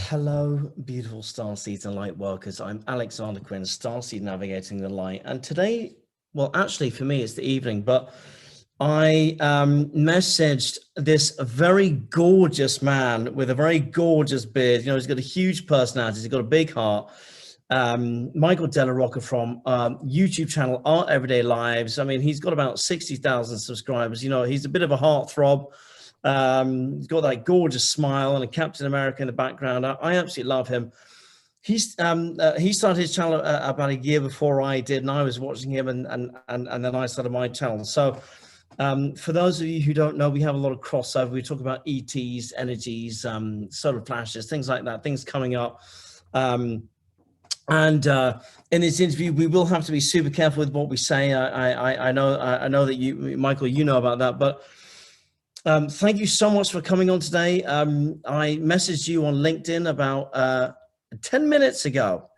Hello, beautiful starseeds and light workers. I'm Alexander Quinn, Starseed Navigating the Light. And today, well, actually for me, it's the evening, but I messaged this very gorgeous man with a very gorgeous beard. You know, he's got a huge personality. He's got a big heart. Michael DellaRocca from YouTube channel Art Everyday Lives. I mean, he's got about 60,000 subscribers. You know, he's a bit of a heartthrob. He's got that gorgeous smile and a Captain America in the background. I absolutely love him. He started his channel about a year before I did, and I was watching him, and then I started my channel. So for those of you who don't know, we have a lot of crossover. We talk about ETs, energies, solar flashes, things like that, things coming up. In this interview, we will have to be super careful with what we say. I know that you, Michael, you know about that, but thank you so much for coming on today. I messaged you on LinkedIn about 10 minutes ago,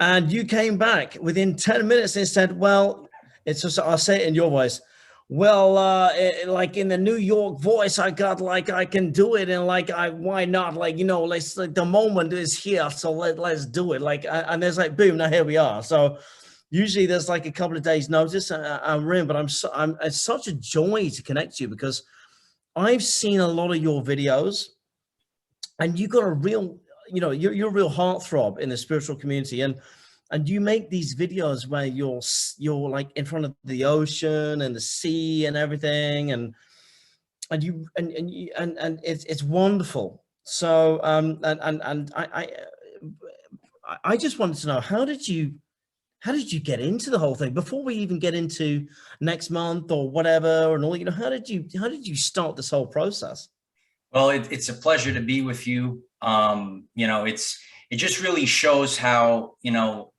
and you came back within 10 minutes and said, well, it's just, I'll say it in your voice. Well, like in the New York voice, I got like, I can do it. And like, why not? Like, you know, let's, like, the moment is here. So let's do it. Like, and there's like, boom, now here we are. So usually there's like a couple of days notice I'm in, but it's such a joy to connect to you, because I've seen a lot of your videos, and you got a real, you know, you're a real heartthrob in the spiritual community, and you make these videos where you're like in front of the ocean and the sea and everything, and it's wonderful. So I just wanted to know, how did you get into the whole thing before we even get into next month or whatever and all? You know, how did you start this whole process? Well, it's a pleasure to be with you. You know, it just really shows how, you know,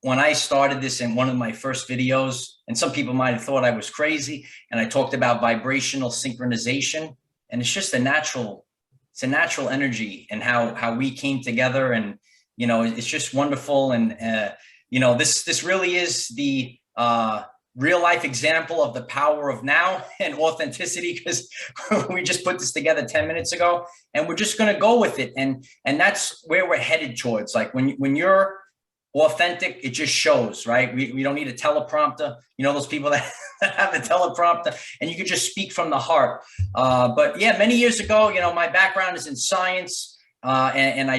when I started this in one of my first videos, and some people might have thought I was crazy, and I talked about vibrational synchronization, and it's just it's a natural energy, and how we came together, and, you know, it's just wonderful. And, you know, this really is the real life example of the power of now and authenticity, because we just put this together 10 minutes ago, and we're just going to go with it. And that's where we're headed towards. Like when you're authentic, it just shows, right? We don't need a teleprompter. You know, those people that have a teleprompter, and you can just speak from the heart. But yeah, many years ago, you know, my background is in science. And I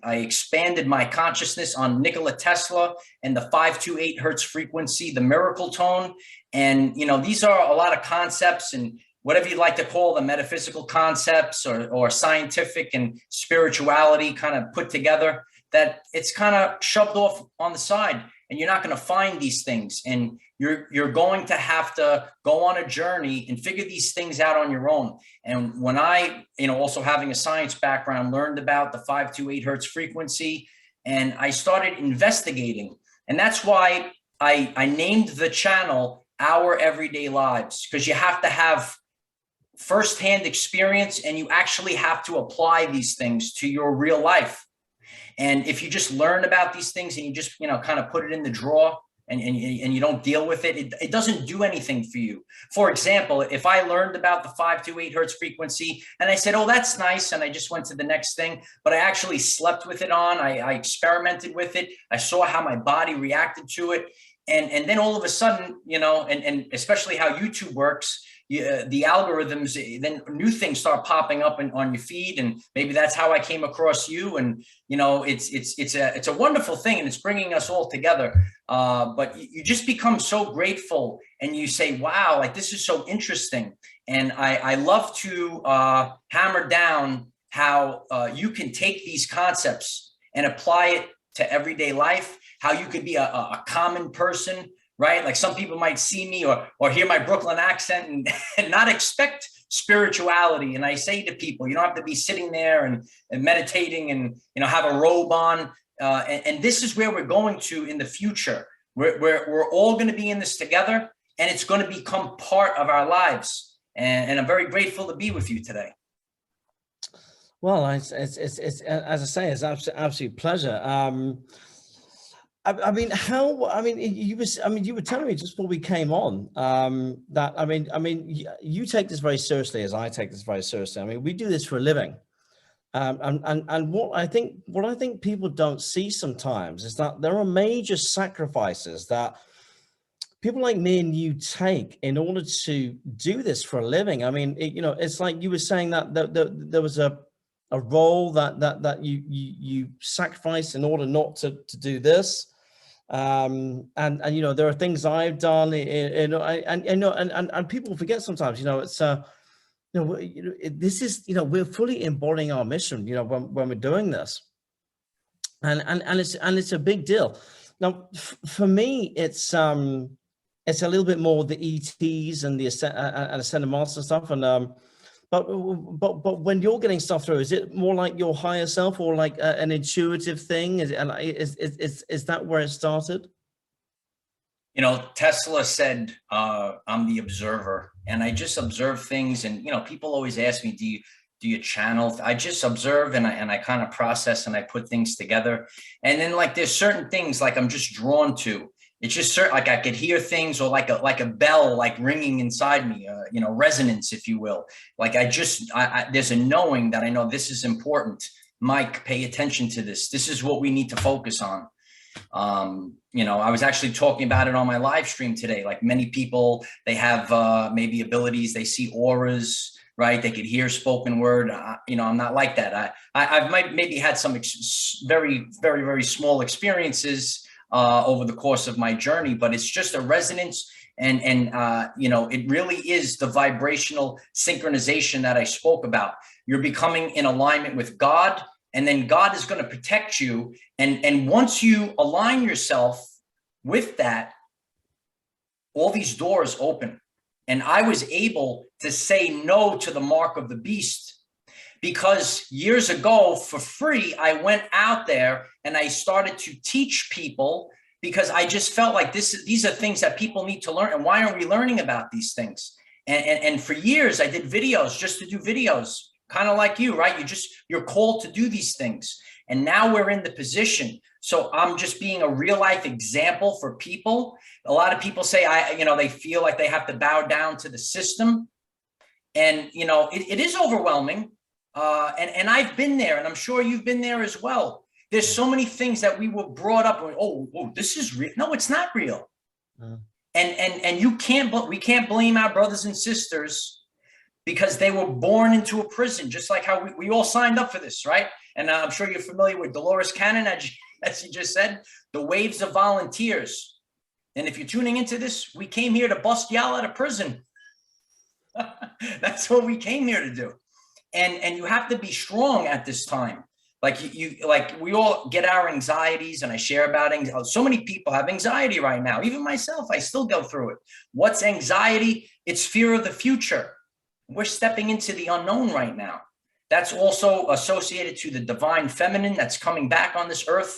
expanded my consciousness on Nikola Tesla and the 528 hertz frequency, the miracle tone. And, you know, these are a lot of concepts, and whatever you'd like to call them, metaphysical concepts or scientific and spirituality kind of put together, that it's kind of shoved off on the side, and you're not going to find these things. And you're going to have to go on a journey and figure these things out on your own. And when I, you know, also having a science background, learned about the 528 hertz frequency, and I started investigating. And that's why I named the channel Our Everyday Lives, because you have to have firsthand experience, and you actually have to apply these things to your real life. And if you just learn about these things and you just, you know, kind of put it in the drawer, and you don't deal with it, it doesn't do anything for you. For example, if I learned about the 528 hertz frequency and I said, oh, that's nice, and I just went to the next thing, but I actually slept with it on, I experimented with it, I saw how my body reacted to it. And then all of a sudden, you know, and especially how YouTube works, the algorithms, then new things start popping up on your feed, and maybe that's how I came across you. And, you know, it's a wonderful thing, and it's bringing us all together. But you just become so grateful, and you say, wow, like, this is so interesting. And I love to hammer down how you can take these concepts and apply it to everyday life, how you could be a common person, right? Like, some people might see me or hear my Brooklyn accent and not expect spirituality. And I say to people, you don't have to be sitting there and meditating and, you know, have a robe on. And this is where we're going to in the future. We're all going to be in this together, and it's going to become part of our lives. And I'm very grateful to be with you today. Well, it's as I say, it's absolute pleasure. I mean, you were telling me just before we came on that, I mean, you take this very seriously, as I take this very seriously. I mean, we do this for a living. And what I think people don't see sometimes is that there are major sacrifices that people like me and you take in order to do this for a living. I mean, it's like you were saying that there was a role that you sacrificed in order not to do this. And there are things I've done, and people forget sometimes, it's this is, we're fully embodying our mission, when we're doing this, and it's a big deal. Now, for me, it's a little bit more the ETs and the Ascended Master stuff, and but when you're getting stuff through, is it more like your higher self, or like an intuitive thing? Is that where it started? Tesla said, I'm the observer, and I just observe things. And, people always ask me, do you channel? I just observe, and I kind of process, and I put things together. And then, like, there's certain things like I'm just drawn to. It's just certain, like I could hear things, or like a bell, like ringing inside me, resonance, if you will. Like there's a knowing that I know this is important. Mike, pay attention to this. This is what we need to focus on. I was actually talking about it on my live stream today. Like, many people, they have maybe abilities, they see auras, right? They could hear spoken word. I'm not like that. I've maybe had some very, very, very small experiences over the course of my journey, but it's just a resonance. And it really is the vibrational synchronization that I spoke about. You're becoming in alignment with God, and then God is going to protect you. And once you align yourself with that, all these doors open. And I was able to say no to the mark of the beast, because years ago, for free, I went out there and I started to teach people, because I just felt like these are things that people need to learn. And why aren't we learning about these things? And for years, I did videos just to do videos, kind of like you, right? You're called to do these things. And now we're in the position. So I'm just being a real life example for people. A lot of people say, they feel like they have to bow down to the system. And, it is overwhelming. And I've been there, and I'm sure you've been there as well. There's so many things that we were brought up with. Oh, this is real. No, it's not real. And we can't blame our brothers and sisters, because they were born into a prison, just like how we all signed up for this, right? And I'm sure you're familiar with Dolores Cannon, as you just said, the waves of volunteers. And if you're tuning into this, we came here to bust y'all out of prison. That's what we came here to do. And you have to be strong at this time. Like we all get our anxieties, and I share about anxiety. So many people have anxiety right now. Even myself, I still go through it. What's anxiety? It's fear of the future. We're stepping into the unknown right now. That's also associated to the divine feminine that's coming back on this earth,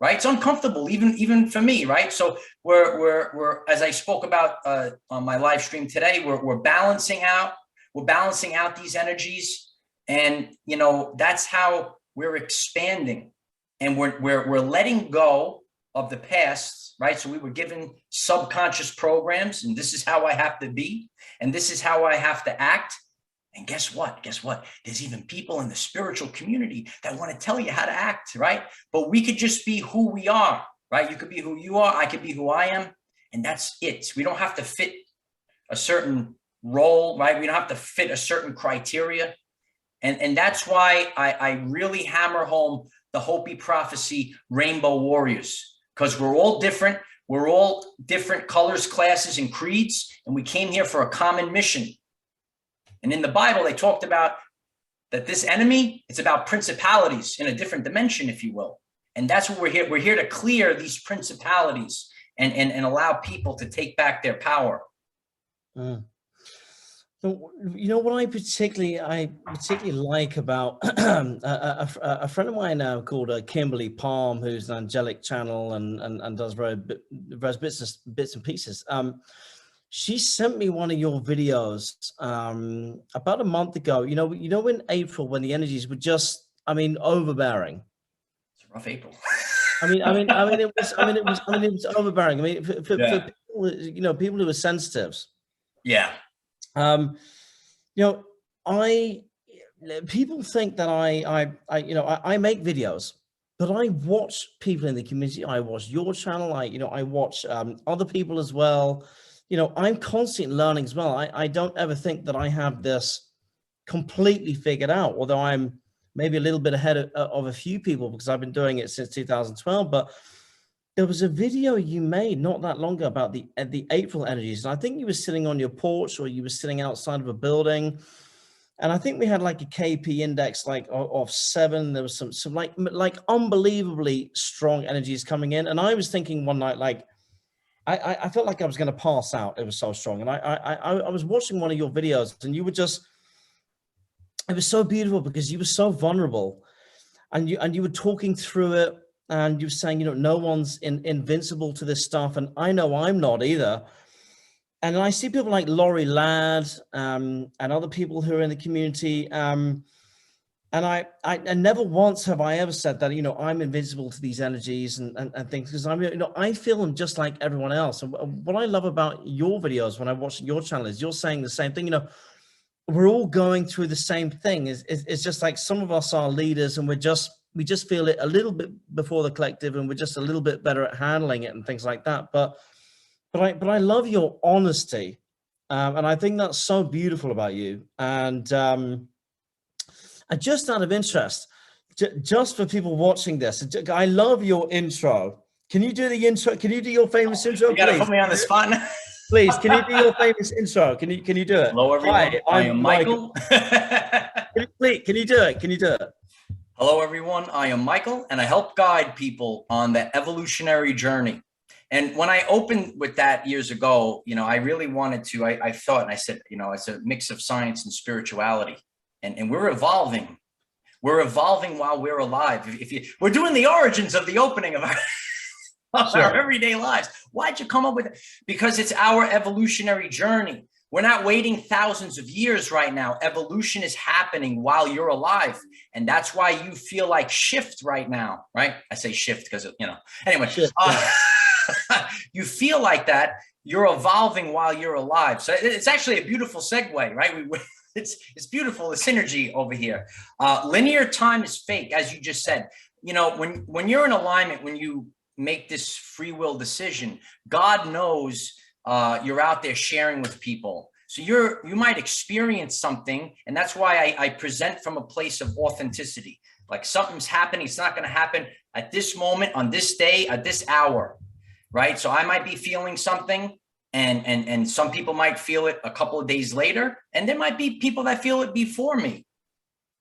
right? It's uncomfortable, even for me, right? So we're as I spoke about on my live stream today, we're balancing out. We're balancing out these energies, and that's how we're expanding, and we're letting go of the past, right? So we were given subconscious programs, and this is how I have to be, and this is how I have to act. And guess what? There's even people in the spiritual community that want to tell you how to act, right? But we could just be who we are, right? You could be who you are. I could be who I am. And that's it. We don't have to fit a certain role, right? We don't have to fit a certain criteria. And that's why I really hammer home the Hopi prophecy, Rainbow Warriors, because we're all different. We're all different colors, classes, and creeds. And we came here for a common mission. And in the Bible, they talked about that this enemy, it's about principalities in a different dimension, if you will. And that's what we're here. We're here to clear these principalities and allow people to take back their power. So, what I particularly like about a friend of mine now called Kimberly Palm, who's an angelic channel and does various bits and pieces. She sent me one of your videos about a month ago. In April, when the energies were just, overbearing. It's a rough April. it was overbearing. For people, people who are sensitives. Yeah. I people think that I make videos, but I watch people in the community. I watch your channel. I watch other people as well. I'm constantly learning as well. I don't ever think that I have this completely figured out, although I'm maybe a little bit ahead of a few people because I've been doing it since 2012. But there was a video you made not that long ago about the April energies. And I think you were sitting on your porch or you were sitting outside of a building. And I think we had like a KP index like of 7. There was some like unbelievably strong energies coming in. And I was thinking one night, like, I felt like I was going to pass out. It was so strong. And I was watching one of your videos and you were just, it was so beautiful because you were so vulnerable and you were talking through it. And you were saying, no one's invincible to this stuff. And I know I'm not either. And I see people like Laurie Ladd and other people who are in the community. And I never once have I ever said that, I'm invincible to these energies and things, because I feel them just like everyone else. And what I love about your videos when I watch your channel is you're saying the same thing. We're all going through the same thing. It's just like some of us are leaders and we just feel it a little bit before the collective and we're just a little bit better at handling it and things like that. But I love your honesty. And I think that's so beautiful about you. And just out of interest, just for people watching this, I love your intro. Can you do the intro? Can you do your famous intro? You gotta put me on the spot now. Please, can you do your famous intro? Can you do it? Hello, everyone. Hi, I am Michael. Can you do it? Can you do it? Hello, everyone. I am Michael, and I help guide people on the evolutionary journey. And when I opened with that years ago, I really wanted to, I thought, and I said, it's a mix of science and spirituality, and we're evolving. We're evolving while we're alive. We're doing the origins of the opening of our everyday lives. Why'd you come up with it? Because it's our evolutionary journey. We're not waiting thousands of years right now. Evolution is happening while you're alive. And that's why you feel like shift right now, right? I say shift because, anyway, shift, you feel like that. You're evolving while you're alive. So it's actually a beautiful segue, right? It's beautiful, the synergy over here. Linear time is fake, as you just said. When you're in alignment, when you make this free will decision, God knows you're out there sharing with people. So you might experience something, and that's why I present from a place of authenticity. Like something's happening, it's not going to happen at this moment, on this day, at this hour, right? So I might be feeling something, and some people might feel it a couple of days later, and there might be people that feel it before me,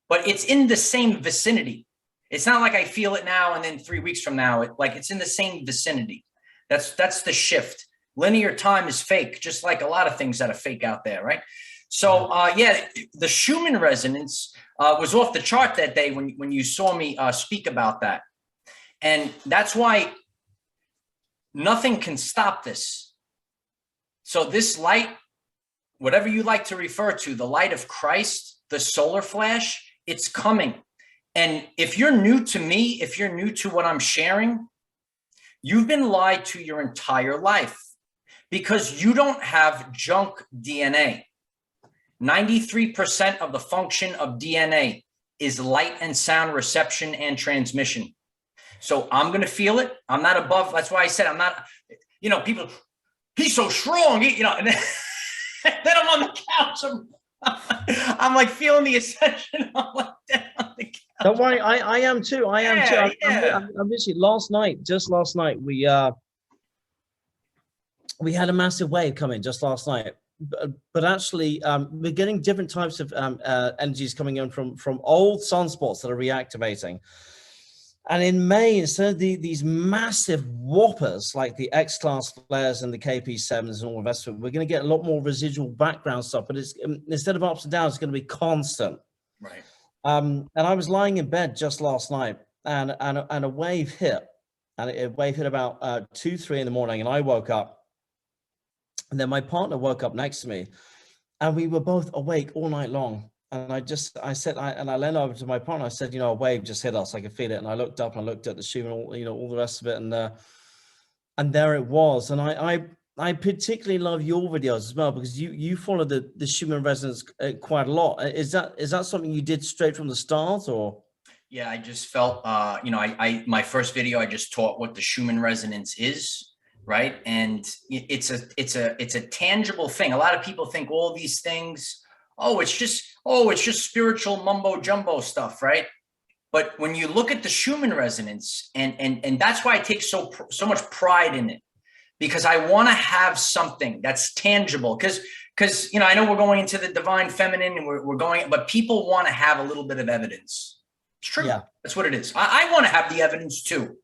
but it's in the same vicinity. It's not like I feel it now and then 3 weeks from now, it's in the same vicinity. That's the shift. Linear time is fake, just like a lot of things that are fake out there, right? So the Schumann resonance was off the chart that day when you saw me speak about that. And that's why nothing can stop this. So this light, whatever you like to refer to, the light of Christ, the solar flash, it's coming. And if you're new to me, if you're new to what I'm sharing, you've been lied to your entire life because you don't have junk DNA. 93% of the function of DNA is light and sound reception and transmission. So I'm going to feel it. I'm not above. That's why I said I'm not, people, he's so strong, and then I'm on the couch. I'm like feeling the ascension. I'm like down on the couch. Don't worry, I am too. I am too. I'm literally just last night, we had a massive wave come in just last night. But actually, we're getting different types of energies coming in from old sunspots that are reactivating. And in May, instead of these massive whoppers like the X-class flares and the KP7s and all the rest of it, we're going to get a lot more residual background stuff. But it's instead of ups and downs, it's going to be constant. Right. And I was lying in bed just last night, and a wave hit, and a wave hit about 2, 3 in the morning, and I woke up. And then my partner woke up next to me, and we were both awake all night long. And I leaned over to my partner. I said, a wave just hit us. I could feel it. And I looked up and I looked at the Schumann, all the rest of it. And there it was. And I particularly love your videos as well, because you follow the Schumann resonance quite a lot. Is that something you did straight from the start, or? Yeah, I just felt, you know, my first video, I just taught what the Schumann resonance is, right? And it's a tangible thing. A lot of people think all these things, oh, it's just spiritual mumbo jumbo stuff, right? But when you look at the Schumann resonance, and that's why I take so much pride in it, because I want to have something that's tangible. Because you know, I know we're going into the divine feminine, and we're going, but people want to have a little bit of evidence. It's true. Yeah. That's what it is. I want to have the evidence too.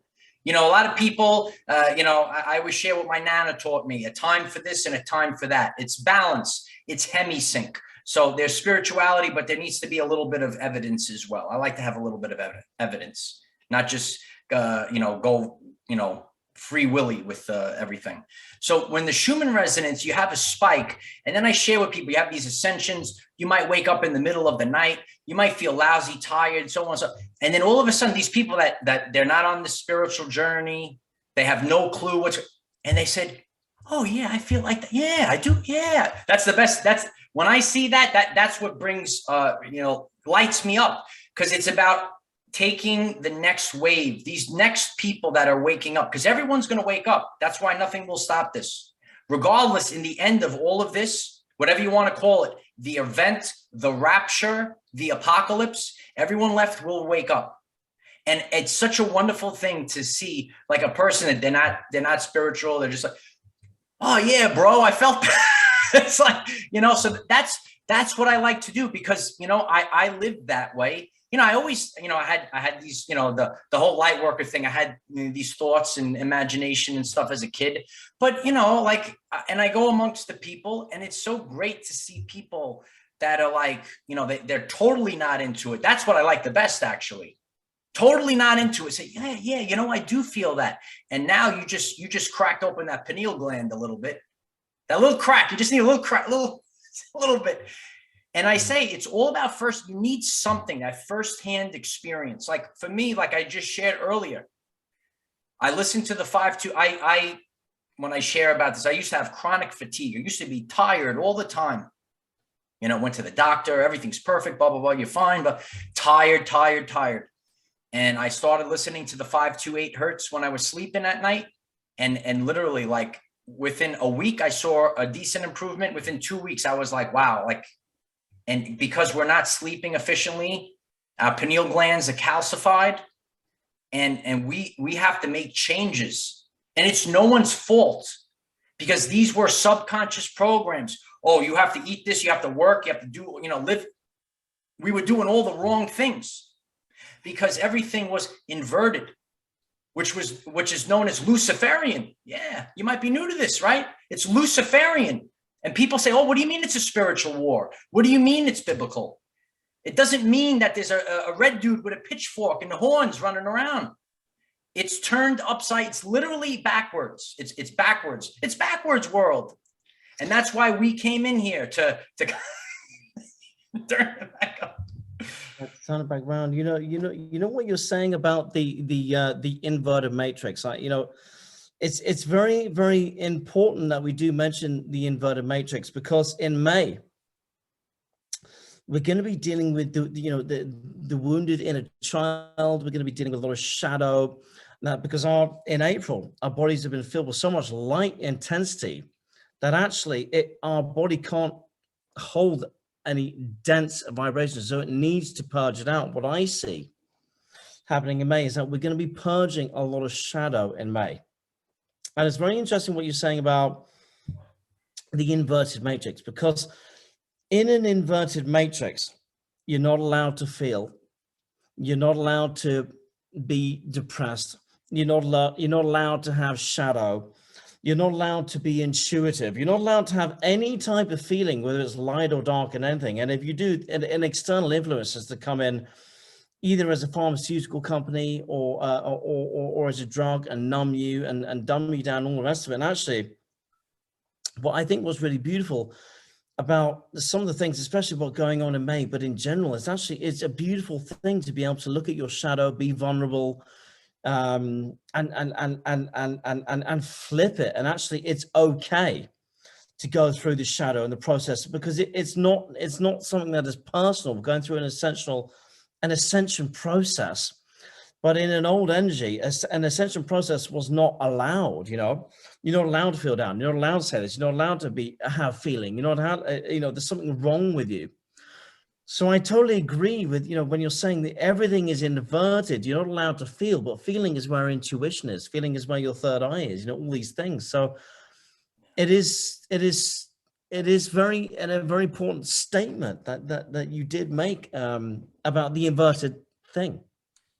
You know, a lot of people, you know, I always share what my Nana taught me: a time for this and a time for that. It's balance. It's hemisync. So there's spirituality, but there needs to be a little bit of evidence as well. I like to have a little bit of evidence, not just, you know, go, you know, free willy with everything. So when the Schumann resonance, you have a spike, and then I share with people, you have these ascensions. You might wake up in the middle of the night. You might feel lousy, tired, so on and so. And then all of a sudden, these people that they're not on the spiritual journey, they have no clue and they said, oh yeah, I feel like that. Yeah, I do. Yeah, that's the best. That's when I see that's what brings, you know, lights me up, because it's about taking the next wave, these next people that are waking up, because everyone's going to wake up. That's why nothing will stop this. Regardless, in the end of all of this, whatever you want to call it, the event, the rapture, the apocalypse, everyone left will wake up. And it's such a wonderful thing to see, like, a person that they're not spiritual. They're just like, oh yeah, bro, I felt it's like, you know, so that's what I like to do, because, you know, I lived that way. You know, I always, you know, I had these, you know, the whole light worker thing. I had, you know, these thoughts and imagination and stuff as a kid, but, you know, like, and I go amongst the people, and it's so great to see people that are like, you know, they're totally not into it. That's what I like the best, actually. Totally not into it. Say, yeah, you know, I do feel that. And now you just cracked open that pineal gland a little bit, that little crack. You just need a little crack, a little bit. And I say, it's all about first, you need something, that firsthand experience. Like for me, like I just shared earlier, I listened to the 5-2. When I share about this, I used to have chronic fatigue. I used to be tired all the time. You know, went to the doctor, everything's perfect, blah, blah, blah, you're fine, but tired. And I started listening to the 528 hertz when I was sleeping at night. And literally, like, within a week, I saw a decent improvement. Within 2 weeks, I was like, wow, like, and because we're not sleeping efficiently, our pineal glands are calcified, and we have to make changes. And it's no one's fault, because these were subconscious programs. Oh, you have to eat this, you have to work, you have to do, you know, live. We were doing all the wrong things because everything was inverted, which is known as Luciferian. Yeah, you might be new to this, right? It's Luciferian. And people say, oh, what do you mean it's a spiritual war? What do you mean it's biblical? It doesn't mean that there's a red dude with a pitchfork and the horns running around. It's turned upside. It's literally backwards. It's backwards. It's backwards world. And that's why we came in here to turn it back up. Turn it back around. You know what you're saying about the inverted matrix. You know, it's very, very important that we do mention the inverted matrix, because in May we're going to be dealing with the wounded inner child. We're going to be dealing with a lot of shadow. Now, because in April, our bodies have been filled with so much light intensity that actually our body can't hold any dense vibrations. So it needs to purge it out. What I see happening in May is that we're going to be purging a lot of shadow in May. And it's very interesting what you're saying about the inverted matrix, because in an inverted matrix, you're not allowed to feel. You're not allowed to be depressed. You're not allowed to have shadow. You're not allowed to be intuitive. You're not allowed to have any type of feeling, whether it's light or dark and anything. And if you do, an external influence has to come in, either as a pharmaceutical company or as a drug, and numb you and dumb you down, and all the rest of it. And actually, what I think was really beautiful about some of the things, especially what's going on in May, but in general, it's a beautiful thing to be able to look at your shadow, be vulnerable, and flip it. And actually, it's okay to go through the shadow and the process, because it's not something that is personal. We're going through an ascension process. But in an old energy, an ascension process was not allowed. You know, you're not allowed to feel down. You're not allowed to say this. You're not allowed to have feeling. You're not allowed, you know, there's something wrong with you. So I totally agree with, you know, when you're saying that everything is inverted, you're not allowed to feel, but feeling is where intuition is. Feeling is where your third eye is, you know, all these things. So it is very, and a very important statement that you did make about the inverted thing.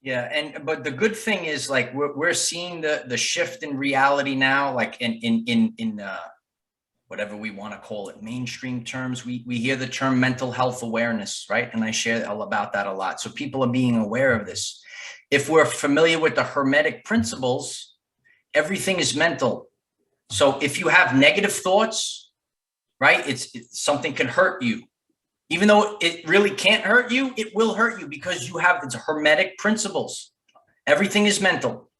Yeah, but the good thing is, like, we're seeing the shift in reality now, like in whatever we want to call it, mainstream terms. We hear the term mental health awareness, right? And I share all about that a lot. So people are being aware of this. If we're familiar with the Hermetic principles, everything is mental. So if you have negative thoughts, right, it's something can hurt you. Even though it really can't hurt you, it will hurt you because you have the Hermetic principles. Everything is mental.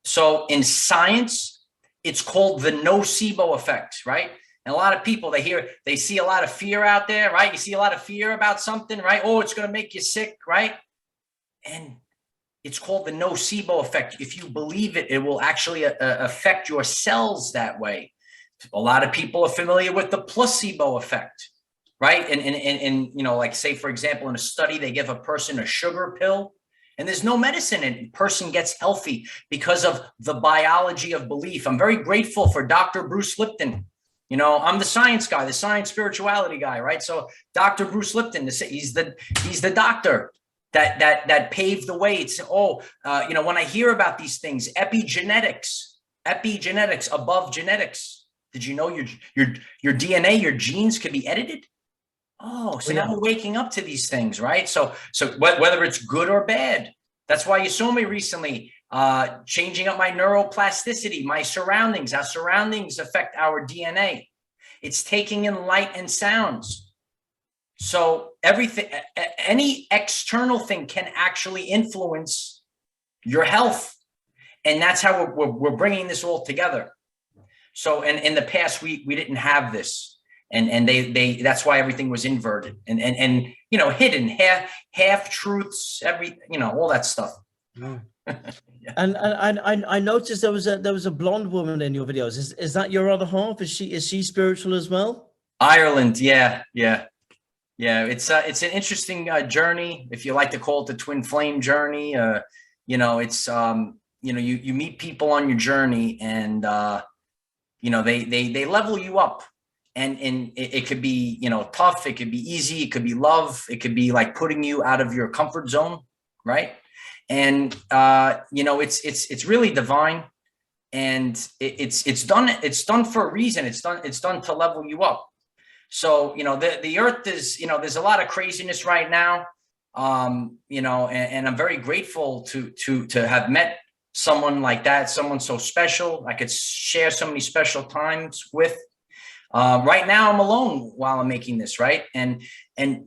So in science, it's called the nocebo effect, right? And a lot of people, they see a lot of fear out there, right? You see a lot of fear about something, right? Oh, it's going to make you sick, right? And it's called the nocebo effect. If you believe it, it will actually affect your cells that way. A lot of people are familiar with the placebo effect. Right. And, you know, like, say, for example, in a study, they give a person a sugar pill and there's no medicine in it. The person gets healthy because of the biology of belief. I'm very grateful for Dr. Bruce Lipton. You know, I'm the science guy, the science spirituality guy. Right. So Dr. Bruce Lipton, he's the doctor that paved the way. It's, you know, when I hear about these things, epigenetics above genetics. Did you know your DNA, your genes could be edited? Oh, so now we're waking up to these things, right? So whether it's good or bad, that's why you saw me recently changing up my neuroplasticity, my surroundings. Our surroundings affect our DNA. It's taking in light and sounds. So everything, any external thing can actually influence your health. And that's how we're bringing this all together. So, and in the past, we didn't have this. And they that's why everything was inverted and you know, hidden, half truths, you know, all that stuff. Yeah. And I noticed there was a blonde woman in your videos. Is that your other half? Is she spiritual as well? Ireland, yeah. It's an interesting journey, if you like to call it the twin flame journey. You know, it's you know, you meet people on your journey, and you know, they level you up. And it could be, you know, tough. It could be easy. It could be love. It could be like putting you out of your comfort zone, right? And you know, it's really divine, and it's done for a reason. It's done to level you up. So, you know, the earth is, you know, there's a lot of craziness right now, you know, and I'm very grateful to have met someone like that, someone so special. I could share so many special times with. Right now I'm alone while I'm making this, right? And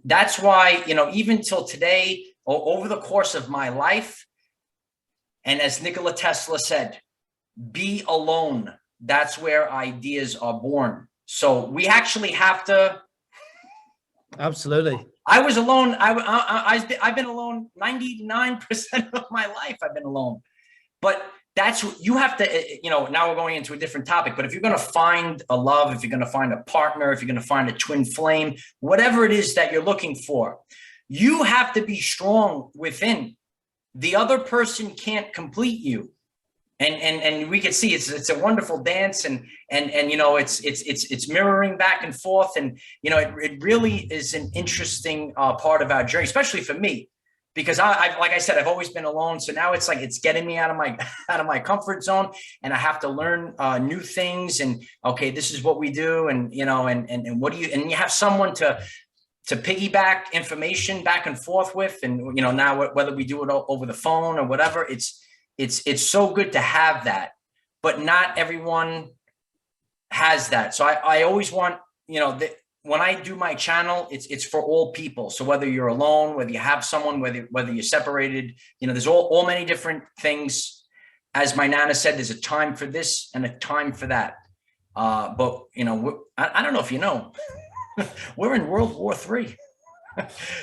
that's why, you know, even till today, or over the course of my life, and as Nikola Tesla said, be alone. That's where ideas are born. So we actually have to. Absolutely. I was alone. I've been alone 99% of my life. I've been alone, but that's what you have to, you know, now we're going into a different topic, but if you're going to find a love, if you're going to find a partner, if you're going to find a twin flame, whatever it is that you're looking for, you have to be strong within. The other person can't complete you. And we can see it's a wonderful dance, and you know, it's mirroring back and forth. And, you know, it really is an interesting part of our journey, especially for me. Because I like I said, I've always been alone. So now it's like, it's getting me out of my comfort zone, and I have to learn new things. And okay, this is what we do. And, you know, and what do you, and you have someone to piggyback information back and forth with. And, you know, now whether we do it over the phone or whatever, it's so good to have that, but not everyone has that. So I always want, you know, when I do my channel, it's for all people. So whether you're alone, whether you have someone, whether you're separated, you know, there's all many different things. As my Nana said, there's a time for this and a time for that. But you know, I don't know if you know, we're in World War III.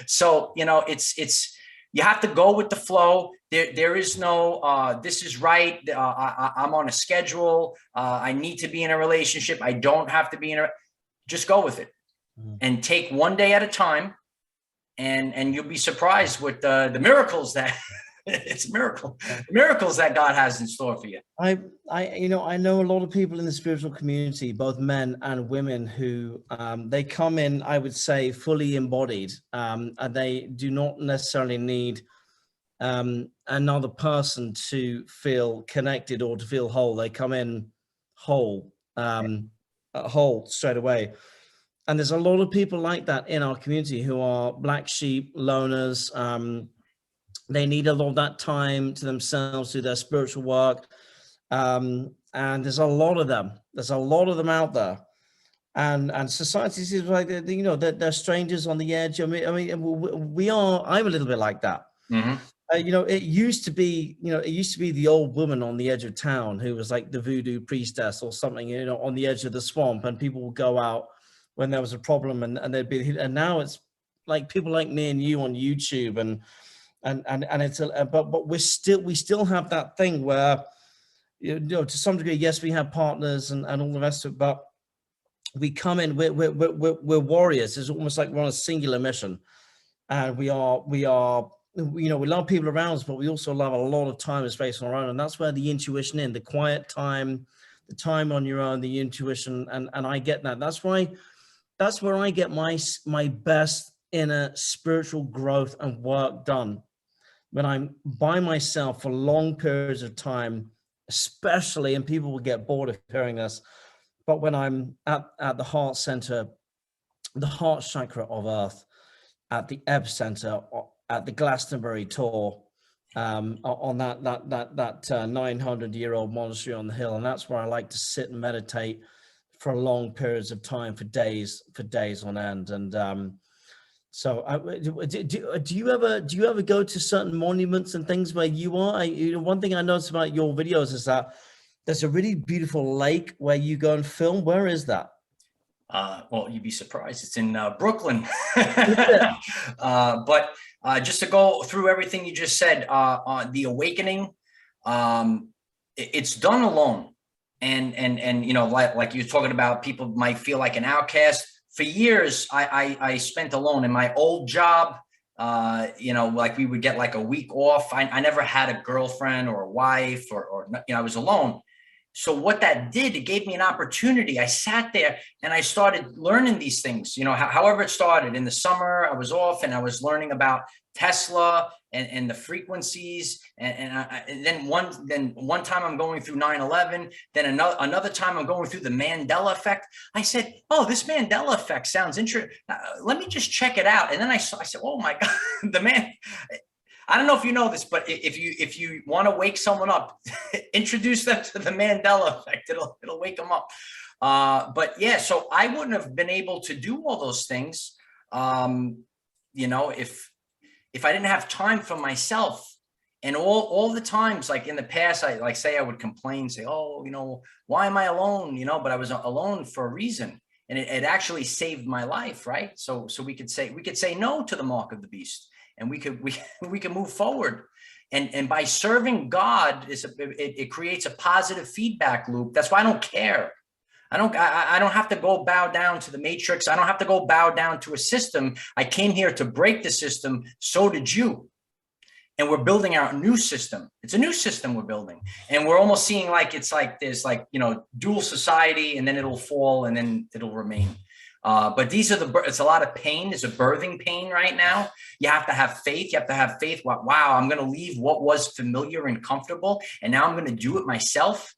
So, you know, you have to go with the flow. There is no, this is right. I'm on a schedule. I need to be in a relationship. I don't have to be just go with it and take one day at a time. And you'll be surprised with the miracles that it's miracles that God has in store for you. You know, I know a lot of people in the spiritual community, both men and women, who they come in, I would say, fully embodied, and they do not necessarily need another person to feel connected or to feel whole. They come in whole straight away. And there's a lot of people like that in our community who are black sheep, loners. They need a lot of that time to themselves, to their spiritual work. And there's a lot of them. There's a lot of them out there. And society seems like, you know, they're strangers on the edge. I mean, I'm a little bit like that. Mm-hmm. You know, it used to be the old woman on the edge of town who was like the voodoo priestess or something, you know, on the edge of the swamp, and people would go out when there was a problem and they'd be, and now it's like people like me and you on YouTube and it's but we still have that thing where, you know, to some degree, yes, we have partners and all the rest of it, but we come in, we're warriors. It's almost like we're on a singular mission, and we are, you know, we love people around us, but we also love a lot of time and space on our own. And that's where the intuition the quiet time, the time on your own, the intuition. And I get that. That's where I get my best inner spiritual growth and work done. When I'm by myself for long periods of time, especially, and people will get bored of hearing this, but when I'm at the heart center, the heart chakra of Earth, at the epicenter, at the Glastonbury tour, on that 900-year-old monastery on the hill, and that's where I like to sit and meditate for long periods of time, for days on end. And so, do you ever go to certain monuments and things where you are? You know, one thing I noticed about your videos is that there's a really beautiful lake where you go and film. Where is that? Well, you'd be surprised. It's in Brooklyn. But just to go through everything you just said, the awakening, it's done alone. And you know, like you're talking about, people might feel like an outcast. For years, I spent alone in my old job. You know, like we would get like a week off. I never had a girlfriend or a wife or you know, I was alone. So what that did, it gave me an opportunity. I sat there and I started learning these things, you know, however it started. In the summer, I was off and I was learning about Tesla and the frequencies. And then one time I'm going through 9/11, then another time I'm going through the Mandela effect. I said, oh, this Mandela effect sounds interesting. Let me just check it out. And then I said, oh my God, I don't know if you know this, but if you want to wake someone up, introduce them to the Mandela effect. It'll wake them up. But yeah, so I wouldn't have been able to do all those things, you know, if I didn't have time for myself. And all the times, like in the past, I would complain, say, oh, you know, why am I alone? You know, but I was alone for a reason, and it actually saved my life, right? So we could say no to the mark of the beast. And we can move forward, and by serving God, it creates a positive feedback loop. That's why I don't care. I don't have to go bow down to the matrix. I don't have to go bow down to a system. I came here to break the system. So did you. And we're building our new system. It's a new system we're building, and we're almost seeing like it's like there's like, you know, dual society, and then it'll fall, and then it'll remain. But it's a lot of pain. There's a birthing pain right now. You have to have faith. You have to have faith. Wow, I'm going to leave what was familiar and comfortable, and now I'm going to do it myself.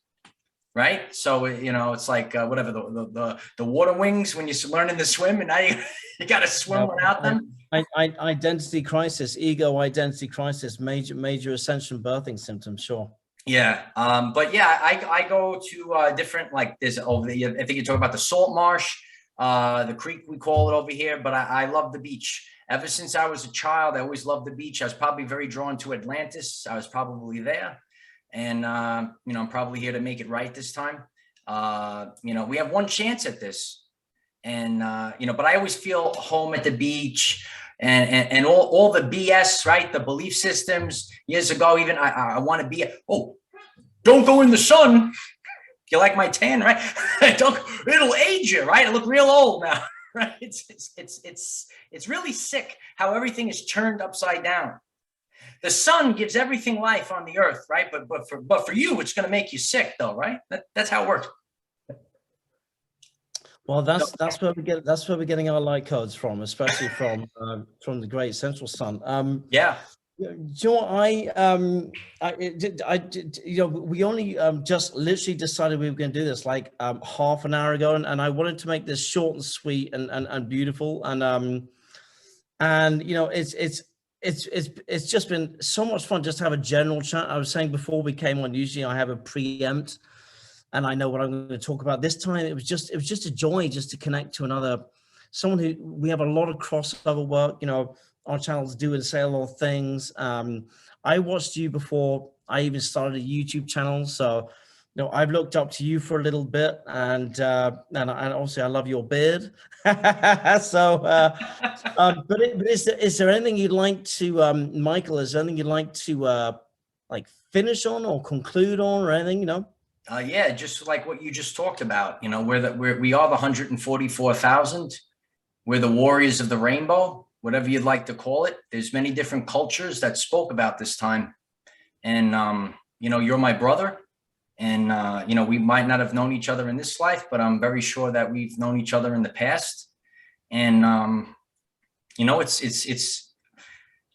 Right. So, you know, it's like whatever the water wings when you're learning to swim, and now you got to swim without them. Identity crisis, ego identity crisis, major ascension birthing symptoms. Sure. Yeah. But yeah, I go to different, like there's I think you talk about the salt marsh. the creek, we call it over here, but I love the beach. Ever since I was a child, I always loved the beach. I was probably very drawn to Atlantis. I was probably there. And, you know, I'm probably here to make it right this time. You know, we have one chance at this. And, you know, but I always feel home at the beach and all the BS, right? The belief systems. Years ago, even I want to be, oh, don't go in the sun. You like my tan, right? Don't, it'll age you, right? I look real old now, right? It's really sick how everything is turned upside down. The sun gives everything life on the earth, right? But for you, it's going to make you sick, though, right? That's how it works. Well, that's where we're getting our light codes from, especially from the great central sun. Yeah. You know what, I did, you know, we only just literally decided we were going to do this like half an hour ago, and I wanted to make this short and sweet and beautiful, and you know, it's just been so much fun just to have a general chat. I was saying before we came on, usually I have a preempt, and I know what I'm going to talk about. This time it was just a joy just to connect to someone who we have a lot of crossover work, you know. Our channels do and say a lot of things. I watched you before I even started a YouTube channel, so you know I've looked up to you for a little bit, and obviously I love your beard. So, but is there anything you'd like to, Michael? Is there anything you'd like to like finish on or conclude on, or anything? You know? Yeah, just like what you just talked about. You know, we are the 144,000. We're the warriors of the rainbow. Whatever you'd like to call it. There's many different cultures that spoke about this time. And, you know, you're my brother. And, you know, we might not have known each other in this life, but I'm very sure that we've known each other in the past. And, you know, it's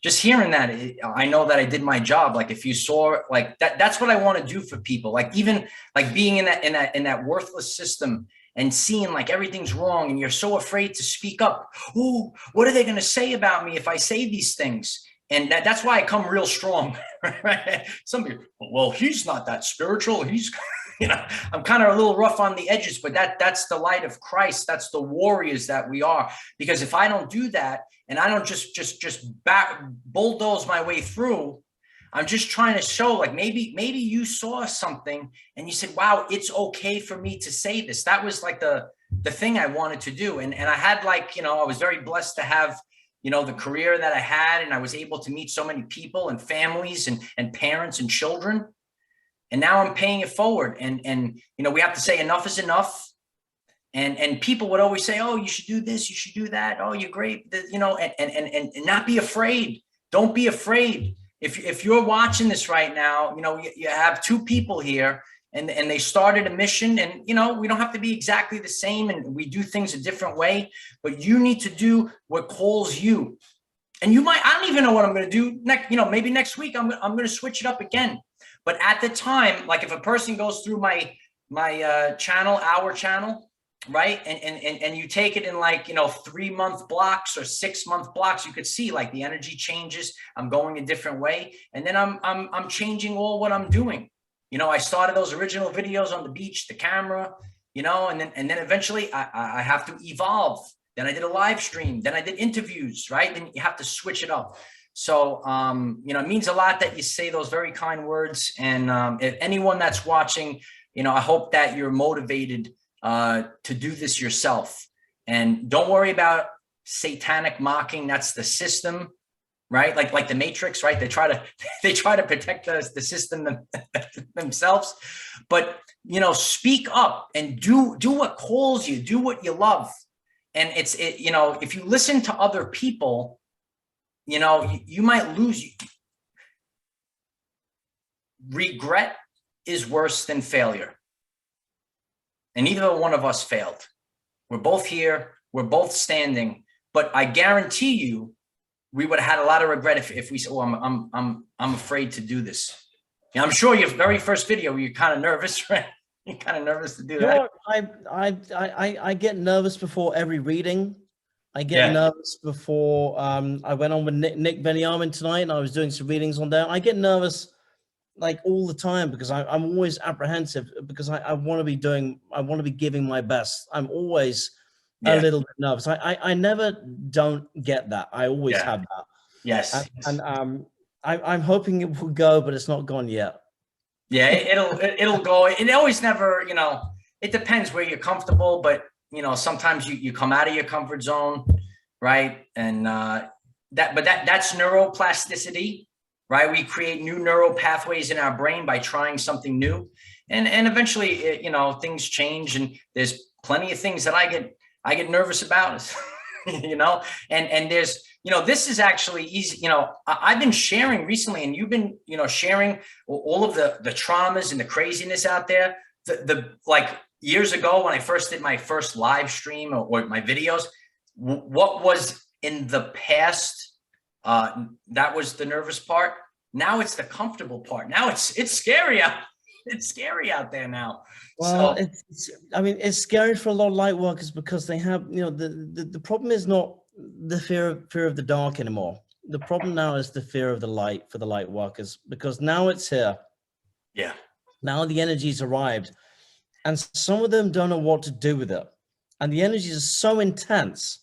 just hearing that. I know that I did my job. Like if you saw like that's what I want to do for people. Like even like being in that worthless system and seeing like everything's wrong and you're so afraid to speak up. Ooh, what are they going to say about me if I say these things? And that's why I come real strong. Right? Some people, well, he's not that spiritual. He's, you know, I'm kind of a little rough on the edges, but that's the light of Christ. That's the warriors that we are. Because if I don't do that and I don't just bulldoze my way through, I'm just trying to show like maybe you saw something and you said, wow, it's okay for me to say this. That was like the thing I wanted to do. And I had like, you know, I was very blessed to have, you know, the career that I had, and I was able to meet so many people and families and parents and children. And now I'm paying it forward. And you know, we have to say enough is enough. And people would always say, oh, you should do this, you should do that. Oh, you're great. You know, and not be afraid. Don't be afraid. If you're watching this right now, you know, you have two people here and they started a mission, and, you know, we don't have to be exactly the same and we do things a different way, but you need to do what calls you. And you might, I don't even know what I'm going to do next, you know, maybe next week I'm going to switch it up again. But at the time, like if a person goes through my channel, our channel, right, and you take it in like, you know, 3-month blocks or 6-month blocks, you could see like the energy changes. I'm going a different way, and then I'm changing all what I'm doing. You know, I started those original videos on the beach, the camera, you know, and then eventually I have to evolve. Then I did a live stream, then I did interviews, right? Then you have to switch it up. So, you know, it means a lot that you say those very kind words. And if anyone that's watching, you know, I hope that you're motivated to do this yourself. And don't worry about satanic mocking. That's the system, right? Like the Matrix, right? They try to protect the system themselves. But, you know, speak up and do what calls you, do what you love. And you know, if you listen to other people, you know, you might lose. Regret is worse than failure. And neither one of us failed. We're both here. We're both standing. But I guarantee you, we would have had a lot of regret if we said, "Oh, I'm afraid to do this." Yeah, I'm sure your very first video, you're kind of nervous, right? You're kind of nervous to do that. I get nervous before every reading. I get nervous before I went on with Nick Benyamin tonight, and I was doing some readings on there. I get nervous like all the time because I'm always apprehensive because I want to be giving my best. I'm always a Yeah. little bit nervous. I never don't get that. I always Yeah. have that. Yes. And I'm hoping it will go, but it's not gone yet. Yeah, it'll go. It always never, you know, it depends where you're comfortable, but you know, sometimes you come out of your comfort zone, right? And that's neuroplasticity, right? We create new neural pathways in our brain by trying something new, and eventually, you know, things change. And there's plenty of things that I get nervous about, you know, and there's, you know, this is actually easy. You know, I've been sharing recently, and you've been, you know, sharing all of the traumas and the craziness out there. The like years ago when I first did my first live stream or my videos, what was in the past, that was the nervous part. Now it's the comfortable part. Now it's scary out. It's scary out there now. Well, So I mean, it's scary for a lot of light workers because they have, you know, the problem is not the fear of the dark anymore. The problem now is the fear of the light for the light workers, because now it's here. yeah. Now the energy's arrived, and some of them don't know what to do with it. And the energies are so intense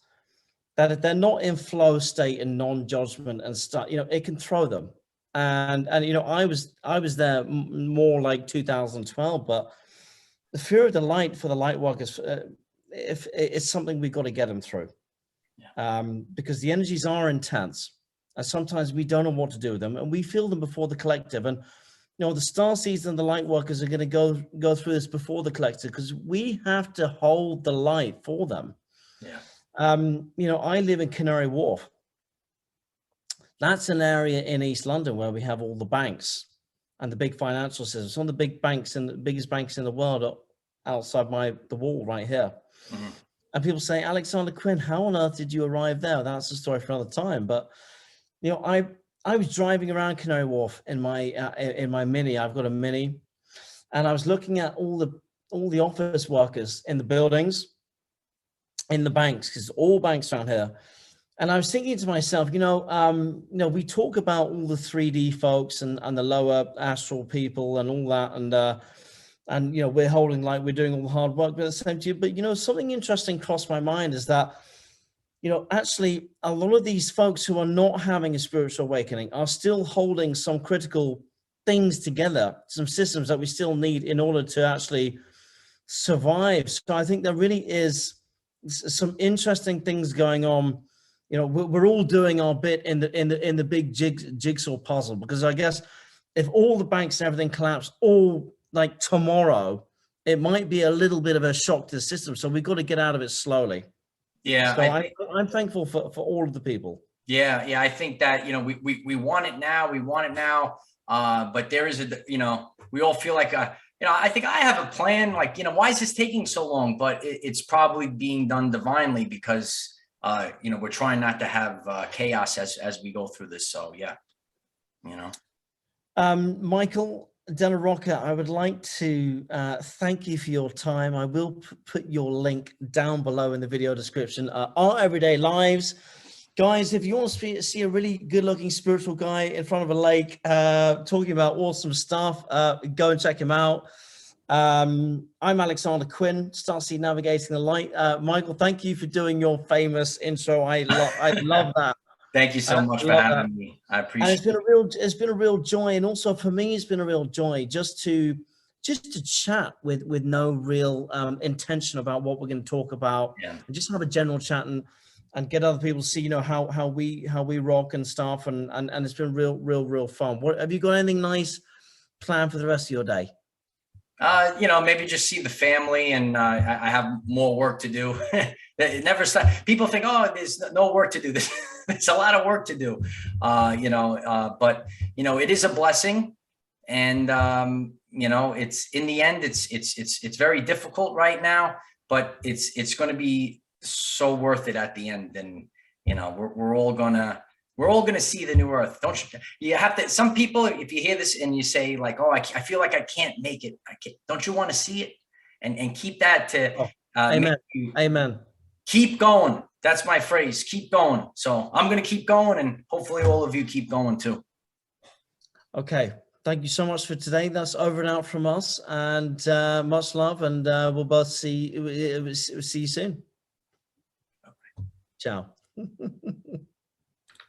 that if they're not in flow state and non-judgment and stuff, you know, it can throw them. And you know, I was there more like 2012, but the fear of the light for the light workers, if it's something we've got to get them through, because the energies are intense, and sometimes we don't know what to do with them, and we feel them before the collective. And you know, the star seeds and the light workers are going to go through this before the collective, because we have to hold the light for them. Yeah. You know, I live in Canary Wharf. That's an area in East London where we have all the banks and the big financial systems. Some of the big banks and the biggest banks in the world are outside the wall right here. Mm-hmm. And people say, Alexander Quinn, how on earth did you arrive there? That's a story for another time. But you know, I was driving around Canary Wharf in my Mini. I've got a Mini, and I was looking at all the office workers in the buildings, in the banks, because all banks around here. And I was thinking to myself, you know, we talk about all the 3D folks and the lower astral people and all that, and you know, we're holding like we're doing all the hard work, but at the same time, but you know, something interesting crossed my mind is that, you know, actually a lot of these folks who are not having a spiritual awakening are still holding some critical things together, some systems that we still need in order to actually survive. So I think there really is some interesting things going on. You know, we're all doing our bit in the big jigsaw puzzle, because I guess if all the banks and everything collapse all like tomorrow, it might be a little bit of a shock to the system. So we've got to get out of it slowly. Yeah. So I'm thankful for all of the people. Yeah. Yeah. I think that, you know, we want it now. We want it now. But there is you know, we all feel like, you know, I think I have a plan, like, you know, why is this taking so long? But it's probably being done divinely, because, you know, we're trying not to have chaos as we go through this. So, yeah, you know. Michael, DellaRocca, I would like to thank you for your time. I will put your link down below in the video description. Our Everyday Lives. Guys, if you want to see a really good-looking spiritual guy in front of a lake talking about awesome stuff, go and check him out. I'm Alexander Quinn, Starseed Navigating the Light. Michael, thank you for doing your famous intro. I love that. Thank you so much for having me. I appreciate it. It's been a real joy, and also for me, it's been a real joy just to chat with no real intention about what we're going to talk about, and just have a general chat and get other people to see, you know, how we rock and stuff, and it's been real fun. What have you got? Anything nice planned for the rest of your day? You know, maybe just see the family, and I have more work to do. It never stops. People think, oh, there's no work to do. There's a lot of work to do, you know, but, you know, it is a blessing. And, you know, it's in the end, it's very difficult right now, but it's going to be so worth it at the end. And, you know, we're all going to see the new earth. Don't you have to, some people, if you hear this and you say like, oh, I feel like I can't make it. Don't you want to see it and keep that to, Amen. Keep going. That's my phrase. Keep going. So I'm going to keep going, and hopefully all of you keep going too. Okay. Thank you so much for today. That's over and out from us, and much love. And we'll both see you soon. Ciao.